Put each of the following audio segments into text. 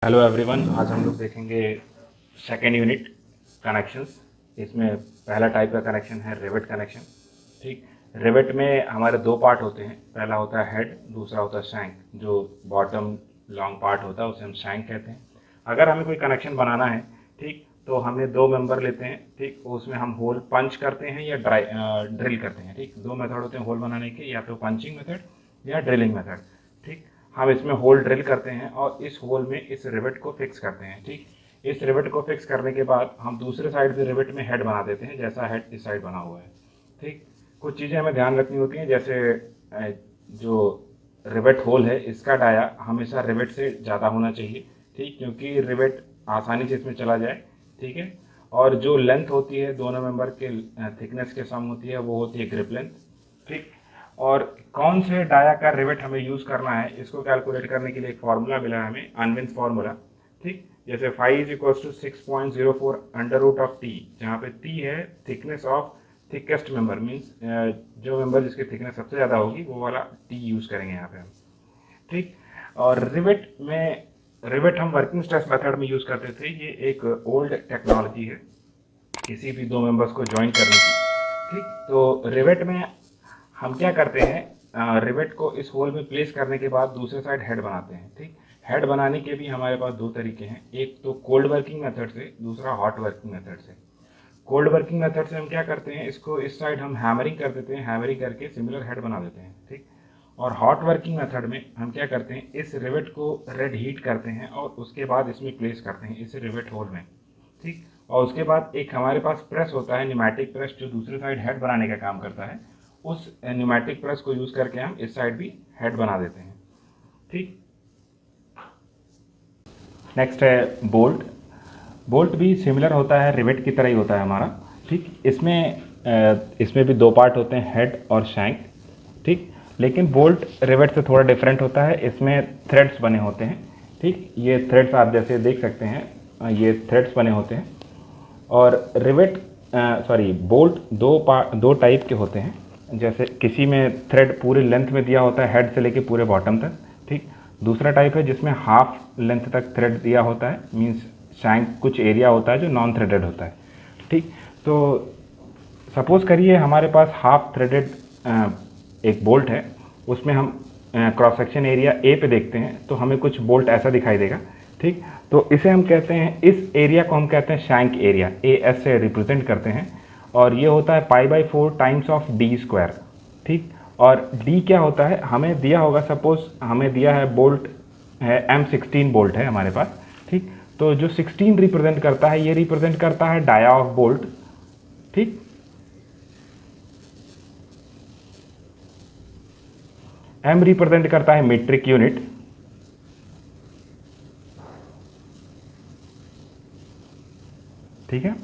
Hello everyone, आज हम लोग देखेंगे सेकेंड यूनिट कनेक्शंस। इसमें पहला टाइप का कनेक्शन है रिवेट कनेक्शन। ठीक, रिवेट में हमारे दो पार्ट होते हैं। पहला होता है हेड, दूसरा होता है शैंक। जो बॉटम लॉन्ग पार्ट होता है उसे हम शैंक कहते हैं। अगर हमें कोई कनेक्शन बनाना है, ठीक, तो हमें दो मेंबर लेते हैं। ठीक, उसमें हम होल पंच करते हैं या ड्रिल करते हैं। ठीक, दो मेथड होते हैं होल बनाने के, या तो पंचिंग मेथड या ड्रिलिंग मेथड। ठीक, हम इसमें होल ड्रिल करते हैं और इस होल में इस रिवेट को फिक्स करते हैं। ठीक, इस रिवेट को फिक्स करने के बाद हम दूसरे साइड से रिवेट में हेड बना देते हैं, जैसा हेड इस साइड बना हुआ है। ठीक, कुछ चीज़ें हमें ध्यान रखनी होती हैं, जैसे जो रिवेट होल है इसका डाया हमेशा रिवेट से ज़्यादा होना चाहिए। ठीक, क्योंकि रिवेट आसानी से इसमें चला जाए। ठीक है, और जो लेंथ होती है दोनों मेंबर के थिकनेस के सम होती है, वो होती है ग्रिप लेंथ। ठीक, और कौन से डाया का रिवेट हमें यूज़ करना है, इसको कैलकुलेट करने के लिए एक फार्मूला मिला है हमें, अनविन्स फार्मूला। ठीक, जैसे phi is equal to 6.04 under root of t, जहाँ पे टी है thickness of thickest member, means जो मेंबर जिसकी थिकनेस सबसे ज़्यादा होगी वो वाला टी यूज़ करेंगे यहाँ पे हम। ठीक, और रिवेट हम वर्किंग स्ट्रेस मेथड में यूज़ करते थे। ये एक ओल्ड टेक्नोलॉजी है किसी भी दो मेंबर्स को ज्वाइन करने की। ठीक, तो रिवेट में हम क्या करते हैं, रिवेट को इस होल में प्लेस करने के बाद दूसरे साइड हेड बनाते हैं। ठीक, हेड बनाने के भी हमारे पास दो तरीके हैं, एक तो कोल्ड वर्किंग मेथड से, दूसरा हॉट वर्किंग मेथड से। कोल्ड वर्किंग मेथड से हम क्या करते हैं, इसको इस साइड हम हैमरिंग कर देते हैं, हैमरिंग करके सिमिलर हेड बना देते हैं। ठीक, और हॉट वर्किंग मेथड में हम क्या करते हैं, इस रिवेट को रेड हीट करते हैं और उसके बाद इसमें प्लेस करते हैं इस रिवेट होल में। ठीक, और उसके बाद एक हमारे पास प्रेस होता है, न्यूमेटिक प्रेस, जो दूसरे साइड हेड बनाने का काम करता है। उस न्यूमेटिक प्रेस को यूज़ करके हम इस साइड भी हेड बना देते हैं। ठीक, नेक्स्ट है बोल्ट। बोल्ट भी सिमिलर होता है, रिवेट की तरह ही होता है हमारा। ठीक, इसमें भी दो पार्ट होते हैं, हेड और शैंक। ठीक, लेकिन बोल्ट रिवेट से थोड़ा डिफरेंट होता है, इसमें थ्रेड्स बने होते हैं। ठीक, ये थ्रेड्स आप जैसे देख सकते हैं, ये थ्रेड्स बने होते हैं। और बोल्ट दो टाइप के होते हैं। जैसे किसी में थ्रेड पूरे लेंथ में दिया होता है, हेड से लेके पूरे बॉटम तक। ठीक, दूसरा टाइप है जिसमें हाफ लेंथ तक थ्रेड दिया होता है, मींस शैंक कुछ एरिया होता है जो नॉन थ्रेडेड होता है। ठीक, तो सपोज करिए हमारे पास हाफ थ्रेडेड एक बोल्ट है, उसमें हम क्रॉस सेक्शन एरिया ए पे देखते हैं तो हमें कुछ बोल्ट ऐसा दिखाई देगा। ठीक, तो इसे हम कहते हैं, इस एरिया को हम कहते हैं शैंक एरिया, ए एस से रिप्रेजेंट करते हैं। और ये होता है π/4 टाइम्स ऑफ डी स्क्वायर। ठीक, और डी क्या होता है, हमें दिया होगा, सपोज हमें दिया है बोल्ट है M16 बोल्ट है हमारे पास। ठीक, तो जो 16 रिप्रेजेंट करता है, ये रिप्रेजेंट करता है डाया ऑफ बोल्ट। ठीक, M रिप्रेजेंट करता है मीट्रिक यूनिट। ठीक है,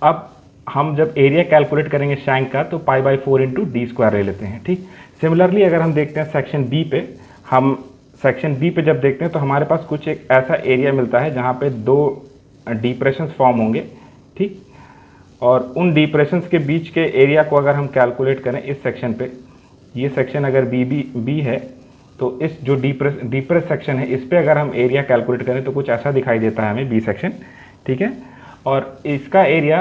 अब हम जब एरिया कैलकुलेट करेंगे शैंक का तो π/4 इंटू डी स्क्वायर ले लेते हैं। ठीक, सिमिलरली अगर हम देखते हैं सेक्शन बी पे, हम सेक्शन बी पे जब देखते हैं तो हमारे पास कुछ एक ऐसा एरिया मिलता है जहाँ पे दो डिप्रेशंस फॉर्म होंगे। ठीक, और उन डिप्रेशंस के बीच के एरिया को अगर हम कैलकुलेट करें इस सेक्शन पे, ये सेक्शन अगर बी है तो इस जो डिप्रेस सेक्शन है इस पे अगर हम एरिया कैलकुलेट करें तो कुछ ऐसा दिखाई देता है हमें बी सेक्शन। ठीक है, और इसका एरिया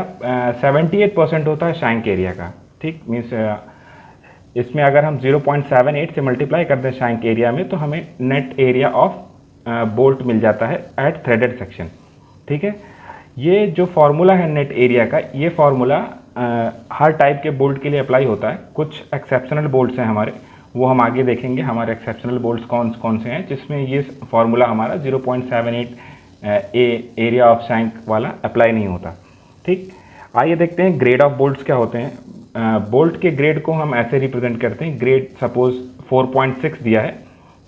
78% होता है शैंक एरिया का। ठीक, मीन्स इसमें अगर हम 0.78 से मल्टीप्लाई कर दें शैंक एरिया में तो हमें नेट एरिया ऑफ बोल्ट मिल जाता है एट थ्रेडेड सेक्शन। ठीक है, ये जो फार्मूला है नेट एरिया का, ये फार्मूला हर टाइप के बोल्ट के लिए अप्लाई होता है। कुछ एक्सेप्शनल बोल्ट्स हैं हमारे, वो हम आगे देखेंगे हमारे एक्सेप्शनल बोल्ट्स कौन कौन से हैं जिसमें ये फार्मूला हमारा 0.78 एरिया ऑफ शैंक वाला अप्लाई नहीं होता। ठीक, आइए देखते हैं ग्रेड ऑफ बोल्ट्स क्या होते हैं। बोल्ट के ग्रेड को हम ऐसे रिप्रेजेंट करते हैं, ग्रेड सपोज 4.6 दिया है।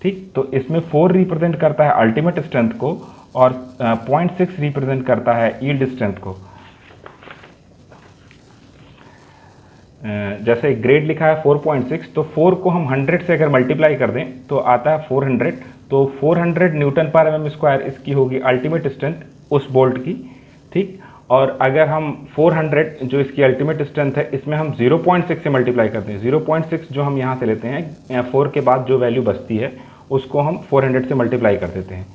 ठीक, तो इसमें 4 रिप्रेजेंट करता है अल्टीमेट स्ट्रेंथ को और 0.6 रिप्रेजेंट करता है यील्ड स्ट्रेंथ को। जैसे ग्रेड लिखा है 4.6, तो 4 को हम 100 से अगर मल्टीप्लाई कर दें तो आता है 400। तो 400 न्यूटन पर mm स्क्वायर इसकी होगी अल्टीमेट स्ट्रेंथ उस बोल्ट की। ठीक, और अगर हम 400 जो इसकी अल्टीमेट स्ट्रेंथ है इसमें हम 0.6 से मल्टीप्लाई करते हैं, 0.6 जो हम यहाँ से लेते हैं 4 के बाद जो वैल्यू बचती है उसको हम 400 से मल्टीप्लाई कर देते हैं।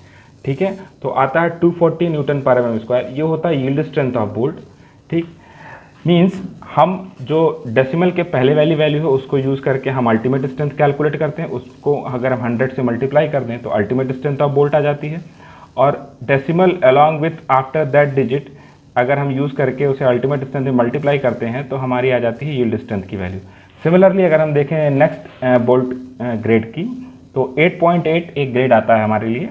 ठीक है। तो आता है 240 न्यूटन पर एम स्क्वायर, ये होता है यील्ड स्ट्रेंथ ऑफ बोल्ट। ठीक, मीन्स हम जो डेसिमल के पहले वाली वैल्यू है उसको यूज़ करके हम अल्टीमेट स्ट्रेंथ कैलकुलेट करते हैं, उसको अगर हम 100 से मल्टीप्लाई कर दें तो अल्टीमेट स्ट्रेंथ ऑफ बोल्ट आ जाती है, और decimal along with after that digit अगर हम यूज़ करके उसे अल्टीमेट स्ट्रेंथ में मल्टीप्लाई करते हैं तो हमारी आ जाती है यील्ड स्ट्रेंथ की वैल्यू। सिमिलरली अगर हम देखें नेक्स्ट बोल्ट ग्रेड की, तो 8.8 एक ग्रेड आता है हमारे लिए,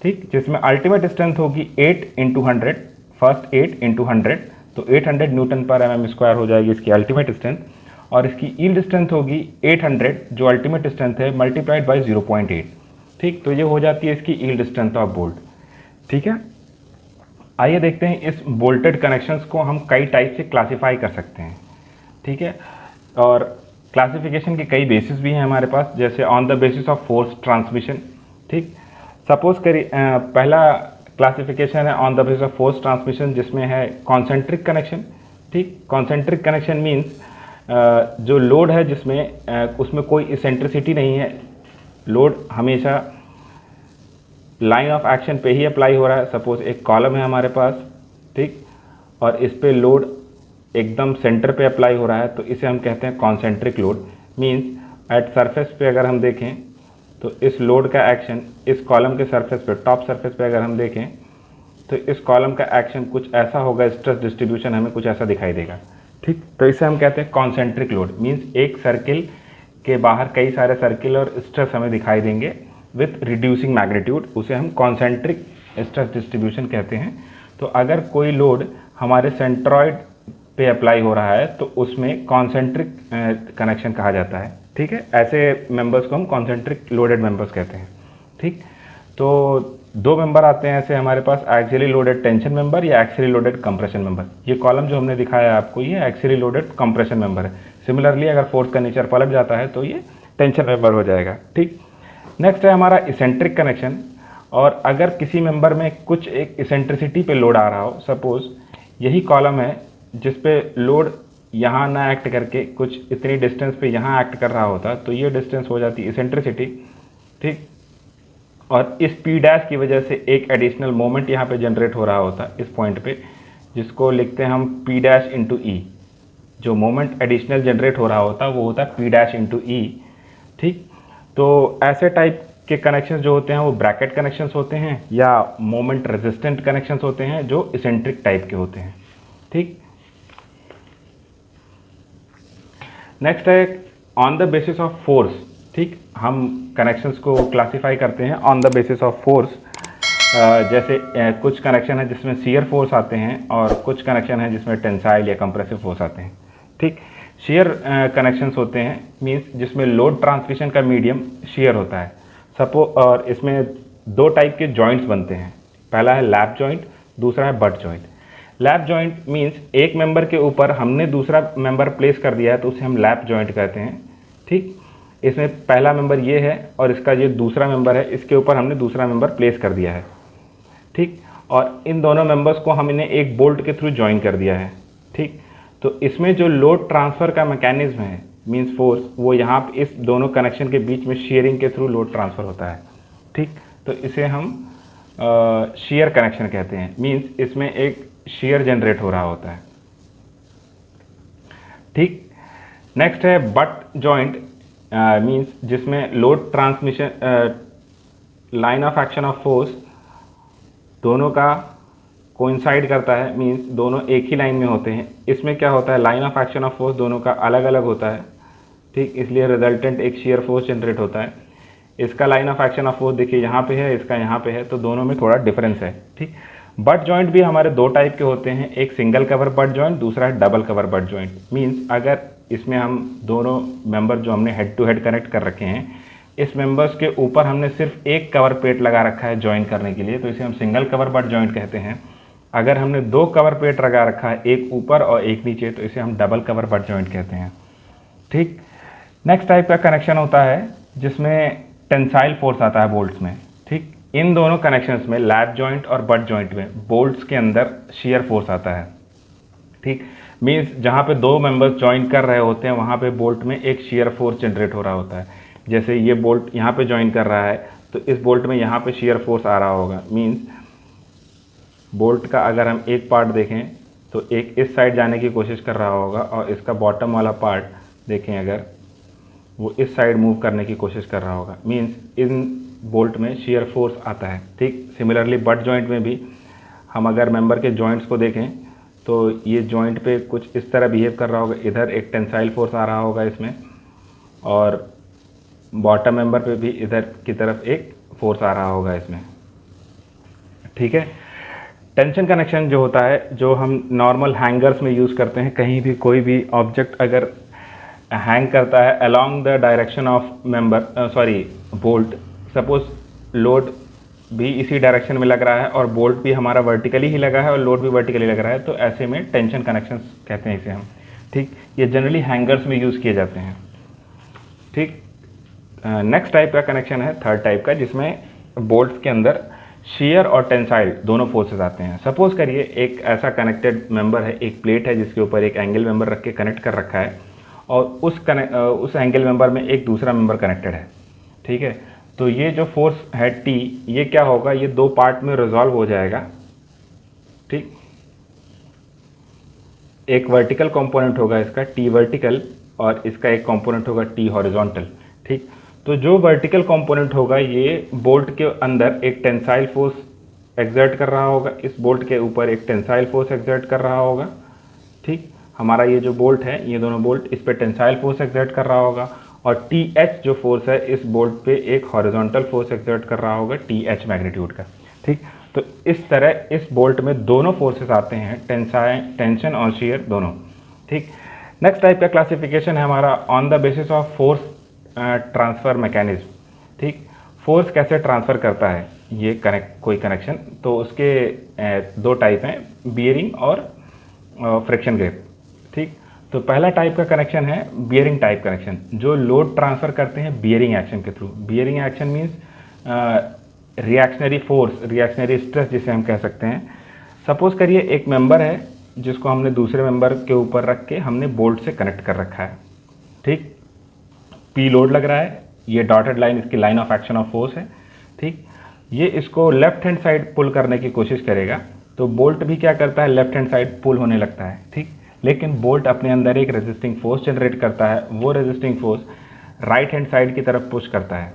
ठीक, जिसमें अल्टीमेट स्ट्रेंथ होगी 8 इंटू 100, फर्स्ट 8 इंटू 100, तो 800 न्यूटन पर एम स्क्वायर हो जाएगी इसकी अल्टीमेट स्ट्रेंथ, और इसकी यील्ड स्ट्रेंथ होगी 800 जो अल्टीमेट स्ट्रेंथ है मल्टीप्लाइड बाय 0.8। ठीक, तो ये हो जाती है इसकी यील्ड स्ट्रेंथ ऑफ बोल्ट। ठीक है, आइए देखते हैं इस बोल्टेड कनेक्शंस को हम कई टाइप से क्लासीफाई कर सकते हैं। ठीक है, और क्लासिफिकेशन के कई बेसिस भी हैं हमारे पास, जैसे on the basis of force transmission. ठीक, सपोज करिए पहला क्लासिफिकेशन है on the basis of force transmission, जिसमें है कॉन्सेंट्रिक कनेक्शन। ठीक, कॉन्सेंट्रिक कनेक्शन मीन्स जो लोड है जिसमें उसमें कोई इसेंट्रिसिटी नहीं है, लोड हमेशा लाइन ऑफ एक्शन पे ही अप्लाई हो रहा है। सपोज एक कॉलम है हमारे पास, ठीक, और इस पे लोड एकदम सेंटर पे अप्लाई हो रहा है, तो इसे हम कहते हैं concentric load. Means at surface पे अगर हम देखें तो इस लोड का एक्शन इस कॉलम के सरफेस पे, टॉप सरफेस पे अगर हम देखें तो इस कॉलम का एक्शन कुछ ऐसा होगा, स्ट्रेस डिस्ट्रीब्यूशन हमें कुछ ऐसा दिखाई देगा। ठीक, तो इसे हम कहते हैं कॉन्सेंट्रिक लोड। मीन्स एक सर्किल के बाहर कई सारे सर्किल और स्ट्रेस हमें दिखाई देंगे विथ रिड्यूसिंग मैग्नीट्यूड, उसे हम कॉन्सेंट्रिक स्ट्रेस डिस्ट्रीब्यूशन कहते हैं। तो अगर कोई लोड हमारे सेंट्रॉइड पे अप्लाई हो रहा है तो उसमें कॉन्सेंट्रिक कनेक्शन कहा जाता है। ठीक है, ऐसे मेंबर्स को हम कॉन्सेंट्रिक लोडेड मेंबर्स कहते हैं। ठीक, तो दो मेंबर आते हैं ऐसे हमारे पास, एक्सियली लोडेड टेंशन मेंबर या एक्सियली लोडेड कंप्रेशन मेंबर। ये कॉलम जो हमने दिखाया है आपको, ये एक्सियली लोडेड कंप्रेशन मेंबर है। सिमिलरली अगर फोर्स का नेचर पलट जाता है तो ये टेंशन मेंबर हो जाएगा। ठीक, नेक्स्ट है हमारा इसेंट्रिक कनेक्शन, और अगर किसी मेंबर में कुछ एक इसेंट्रिसिटी पे लोड आ रहा हो, सपोज यही कॉलम है जिस पे लोड यहाँ ना एक्ट करके कुछ इतनी डिस्टेंस पे यहाँ एक्ट कर रहा होता, तो ये डिस्टेंस हो जाती है इसेंट्रिसिटी। ठीक, और इस पी डैश की वजह से एक एडिशनल मोमेंट यहाँ पे जनरेट हो रहा होता इस पॉइंट पे, जिसको लिखते हैं हम पी डैश इंटू ई। जो मोमेंट एडिशनल जनरेट हो रहा होता वो होता है पी डैश इंटू ई। ठीक, तो ऐसे टाइप के कनेक्शंस जो होते हैं वो ब्रैकेट कनेक्शंस होते हैं या मोमेंट रेजिस्टेंट कनेक्शंस होते हैं जो इसेंट्रिक टाइप के होते हैं। ठीक, नेक्स्ट है on the basis of force. ठीक, हम कनेक्शंस को क्लासिफाई करते हैं on the basis of force. जैसे कुछ कनेक्शन है जिसमें शियर फोर्स आते हैं और कुछ कनेक्शन है जिसमें टेंसाइल या कंप्रेसिव फोर्स आते हैं। ठीक, शियर कनेक्शंस होते हैं मींस जिसमें लोड ट्रांसमिशन का मीडियम शियर होता है। और इसमें दो टाइप के जॉइंट्स बनते हैं, पहला है लैप जॉइंट, दूसरा है butt joint. Lap joint means एक मेंबर के ऊपर हमने दूसरा मेंबर प्लेस कर दिया है तो उसे हम लैप जॉइंट कहते हैं। ठीक, इसमें पहला मेंबर ये है और इसका ये दूसरा मेंबर है, इसके ऊपर हमने दूसरा मेंबर प्लेस कर दिया है। ठीक, और इन दोनों मेंबर्स को हमने एक बोल्ट के थ्रू ज्वाइन कर दिया है। ठीक, तो इसमें जो लोड ट्रांसफ़र का मैकेनिज्म है मींस फोर्स, वो यहाँ पे इस दोनों कनेक्शन के बीच में शेयरिंग के थ्रू लोड ट्रांसफ़र होता है। ठीक, तो इसे हम शेयर कनेक्शन कहते हैं, मींस इसमें एक शेयर जनरेट हो रहा होता है। ठीक, नेक्स्ट है बट जॉइंट, मींस जिसमें load transmission line of action of force दोनों का कोइंसाइड करता है, मींस दोनों एक ही लाइन में होते हैं। इसमें क्या होता है, line of action of force दोनों का अलग अलग होता है। ठीक, इसलिए रिजल्टेंट एक शेयर फोर्स जनरेट होता है। इसका line of action of force देखिए यहाँ पे है, इसका यहाँ पे है, तो दोनों में थोड़ा डिफरेंस है। ठीक, बट जॉइंट भी हमारे दो टाइप के होते हैं, एक सिंगल कवर बट जॉइंट, दूसरा है double cover butt joint. Means अगर इसमें हम दोनों मेंबर जो हमने हेड टू हेड कनेक्ट कर रखे हैं, इस मेंबर्स के ऊपर हमने सिर्फ एक कवर प्लेट लगा रखा है ज्वाइन करने के लिए, तो इसे हम सिंगल कवर बट जॉइंट कहते हैं। अगर हमने दो कवर प्लेट लगा रखा है, एक ऊपर और एक नीचे, तो इसे हम डबल कवर बट जॉइंट कहते हैं। ठीक, नेक्स्ट टाइप का कनेक्शन होता है जिसमें टेंसाइल फोर्स आता है बोल्ट्स में। ठीक, इन दोनों कनेक्शंस में लैप जॉइंट और बट जॉइंट में बोल्ट्स के अंदर शियर फोर्स आता है। ठीक, मींस जहाँ पे दो मेंबर्स ज्वाइन कर रहे होते हैं वहाँ पे बोल्ट में एक शियर फोर्स जनरेट हो रहा होता है। जैसे ये बोल्ट यहाँ पे ज्वाइन कर रहा है तो इस बोल्ट में यहाँ पे शियर फोर्स आ रहा होगा। मीन्स बोल्ट का अगर हम एक पार्ट देखें तो एक इस साइड जाने की कोशिश कर रहा होगा और इसका बॉटम वाला पार्ट देखें अगर वो इस साइड मूव करने की कोशिश कर रहा होगा। मीन्स इन बोल्ट में शियर फोर्स आता है। ठीक सिमिलरली बट जॉइंट में भी हम अगर मेंबर के जॉइंट्स को देखें तो ये जॉइंट पे कुछ इस तरह बिहेव कर रहा होगा, इधर एक टेंसाइल फोर्स आ रहा होगा इसमें, और बॉटम मेंबर पे भी इधर की तरफ एक फोर्स आ रहा होगा इसमें। ठीक है, टेंशन कनेक्शन जो होता है, जो हम नॉर्मल हैंगर्स में यूज़ करते हैं, कहीं भी कोई भी ऑब्जेक्ट अगर हैंग करता है along the direction of bolt, suppose load भी इसी डायरेक्शन में लग रहा है और बोल्ट भी हमारा वर्टिकली ही लगा है और लोड भी वर्टिकली लग रहा है, तो ऐसे में टेंशन कनेक्शंस कहते हैं इसे हम। ठीक, ये जनरली हैंगर्स में यूज़ किए जाते हैं। ठीक, नेक्स्ट टाइप का कनेक्शन है थर्ड टाइप का, जिसमें बोल्ट्स के अंदर शियर और टेंसाइल दोनों फोर्सेस आते हैं। सपोज करिए एक ऐसा कनेक्टेड मेंबर है, एक प्लेट है जिसके ऊपर एक एंगल मेंबर रख के कनेक्ट कर रखा है और उस एंगल मेंबर में एक दूसरा मेंबर कनेक्टेड है। ठीक है, तो ये जो फोर्स है T, ये क्या होगा, ये दो पार्ट में रिजॉल्व हो जाएगा। ठीक, एक वर्टिकल कंपोनेंट होगा इसका T वर्टिकल और इसका एक कंपोनेंट होगा T हॉरिजॉन्टल। ठीक, तो जो वर्टिकल कंपोनेंट होगा ये बोल्ट के अंदर एक टेंसाइल फोर्स एक्सर्ट कर रहा होगा, इस बोल्ट के ऊपर एक टेंसाइल फोर्स एक्सर्ट कर रहा होगा। ठीक, हमारा ये जो बोल्ट है, ये दोनों बोल्ट इस पे टेंसाइल फोर्स एक्सर्ट कर रहा होगा और TH जो फोर्स है इस बोल्ट पे एक हॉरिजॉन्टल फोर्स एक्सर्ट कर रहा होगा TH मैग्नीट्यूड का। ठीक, तो इस तरह इस बोल्ट में दोनों फोर्सेस आते हैं, टेंशन और शियर दोनों। ठीक, नेक्स्ट टाइप का क्लासिफिकेशन है हमारा on the basis of force transfer mechanism. ठीक, फोर्स कैसे ट्रांसफ़र करता है ये कोई कनेक्शन, तो उसके दो टाइप हैं, बियरिंग और फ्रिक्शन ग्रिप। ठीक, तो पहला टाइप का कनेक्शन है बियरिंग टाइप कनेक्शन, जो लोड ट्रांसफ़र करते हैं बियरिंग एक्शन के through. Bearing action means reactionary force, reactionary stress जिसे हम कह सकते हैं। सपोज करिए एक मेंबर है जिसको हमने दूसरे मेंबर के ऊपर रख के हमने बोल्ट से कनेक्ट कर रखा है। ठीक, P लोड लग रहा है, ये डॉटेड लाइन इसकी line of action of force है। ठीक, ये इसको लेफ्ट हैंड साइड पुल करने की कोशिश करेगा, तो बोल्ट भी क्या करता है, लेफ्ट हैंड साइड पुल होने लगता है। ठीक, लेकिन बोल्ट अपने अंदर एक रेजिस्टिंग फोर्स जनरेट करता है, वो resisting force right hand side की तरफ पुश करता है।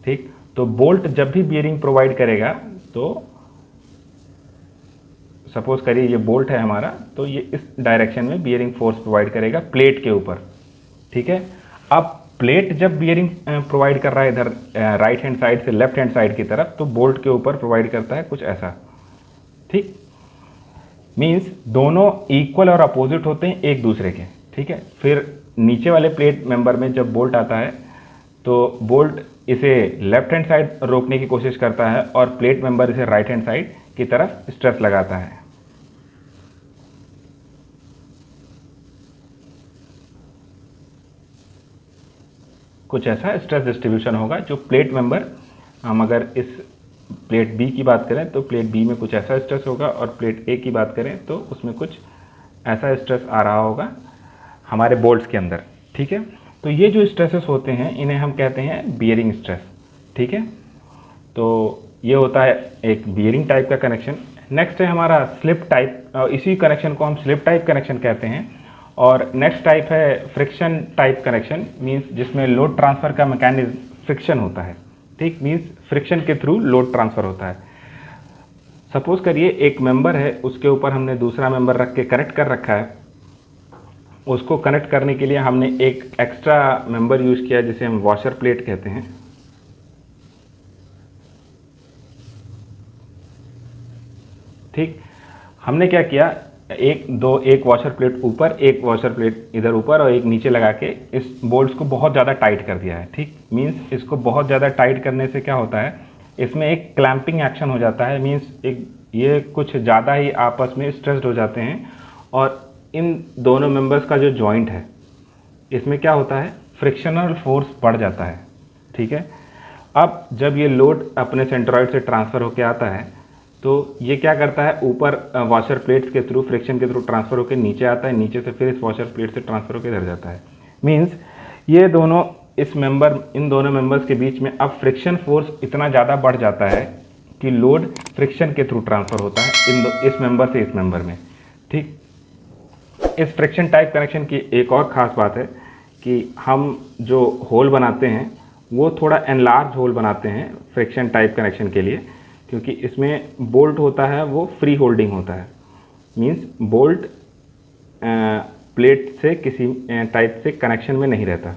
ठीक, तो बोल्ट जब भी बियरिंग प्रोवाइड करेगा, तो सपोज करिए ये बोल्ट है हमारा, तो ये इस डायरेक्शन में बियरिंग फोर्स प्रोवाइड करेगा प्लेट के ऊपर। ठीक है, अब प्लेट जब बियरिंग प्रोवाइड कर रहा है इधर राइट हैंड साइड से लेफ्ट हैंड साइड की तरफ, तो बोल्ट के ऊपर प्रोवाइड करता है कुछ ऐसा। ठीक, मीन्स दोनों इक्वल और अपोजिट होते हैं एक दूसरे के। ठीक है, फिर नीचे वाले प्लेट मेंबर में जब बोल्ट आता है तो बोल्ट इसे लेफ्ट हैंड साइड रोकने की कोशिश करता है और प्लेट मेंबर इसे राइट हैंड साइड की तरफ स्ट्रेस लगाता है। कुछ ऐसा स्ट्रेस डिस्ट्रीब्यूशन होगा जो प्लेट मेंबर, हम अगर इस प्लेट बी की बात करें तो प्लेट बी में कुछ ऐसा स्ट्रेस होगा और प्लेट ए की बात करें तो उसमें कुछ ऐसा स्ट्रेस आ रहा होगा हमारे बोल्ट्स के अंदर। ठीक है, तो ये जो स्ट्रेसेस होते हैं इन्हें हम कहते हैं बियरिंग स्ट्रेस। ठीक है, तो ये होता है एक बियरिंग टाइप का कनेक्शन। नेक्स्ट है हमारा स्लिप टाइप, इसी कनेक्शन को हम स्लिप टाइप कनेक्शन कहते हैं। और नेक्स्ट टाइप है फ्रिक्शन टाइप कनेक्शन, मीन्स जिसमें लोड ट्रांसफ़र का मैकेनिज्म फ्रिक्शन होता है। ठीक, मीन्स फ्रिक्शन के थ्रू लोड ट्रांसफ़र होता है। सपोज करिए एक मेंबर है, उसके ऊपर हमने दूसरा मेंबर रख के कनेक्ट कर रखा है। उसको कनेक्ट करने के लिए हमने एक एक्स्ट्रा मेंबर यूज़ किया जिसे हम वॉशर प्लेट कहते हैं। ठीक, हमने क्या किया, एक वॉशर प्लेट ऊपर, एक वॉशर प्लेट इधर ऊपर और एक नीचे लगा के इस बोल्ट्स को बहुत ज़्यादा टाइट कर दिया है। ठीक, मीन्स इसको बहुत ज़्यादा टाइट करने से क्या होता है, इसमें एक क्लैंपिंग एक्शन हो जाता है। मीन्स एक ये कुछ ज़्यादा ही आपस में स्ट्रेस्ड हो जाते हैं और इन दोनों मेंबर्स का जो जॉइंट है इसमें क्या होता है, फ्रिक्शनल फोर्स बढ़ जाता है। ठीक है, अब जब ये लोड अपने सेंट्रॉइड से ट्रांसफ़र होकर आता है तो ये क्या करता है, ऊपर वॉशर प्लेट्स के थ्रू, फ्रिक्शन के थ्रू ट्रांसफ़र होकर नीचे आता है, नीचे से फिर इस वॉशर प्लेट से ट्रांसफ़र होकर इधर जाता है। मीन्स ये दोनों इस मेंबर, इन दोनों मेंबर्स के बीच में अब फ्रिक्शन फोर्स इतना ज़्यादा बढ़ जाता है कि लोड फ्रिक्शन के थ्रू ट्रांसफ़र होता है इस मेंबर से इस मेंबर में। ठीक, इस फ्रिक्शन टाइप कनेक्शन की एक और ख़ास बात है कि हम जो होल बनाते हैं वो थोड़ा एनलार्ज होल बनाते हैं फ्रिक्शन टाइप कनेक्शन के लिए, क्योंकि इसमें बोल्ट होता है वो फ्री होल्डिंग होता है, मींस बोल्ट प्लेट से किसी टाइप से कनेक्शन में नहीं रहता।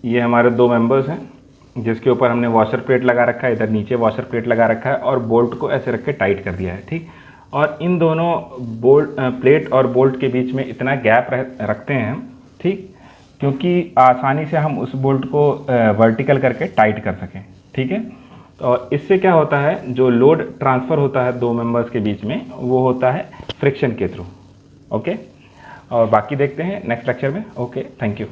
ये हमारे दो मेंबर्स हैं जिसके ऊपर हमने वॉशर प्लेट लगा रखा है, इधर नीचे वॉशर प्लेट लगा रखा है और बोल्ट को ऐसे रख के टाइट कर दिया है। ठीक, और इन दोनों प्लेट और बोल्ट के बीच में इतना गैप रखते हैं हम, ठीक, क्योंकि आसानी से हम उस बोल्ट को वर्टिकल करके टाइट कर सकें। ठीक है, तो इससे क्या होता है, जो लोड ट्रांसफ़र होता है दो मेंबर्स के बीच में वो होता है फ्रिक्शन के थ्रू। ओके, और बाकी देखते हैं नेक्स्ट लेक्चर में। Okay, thank you.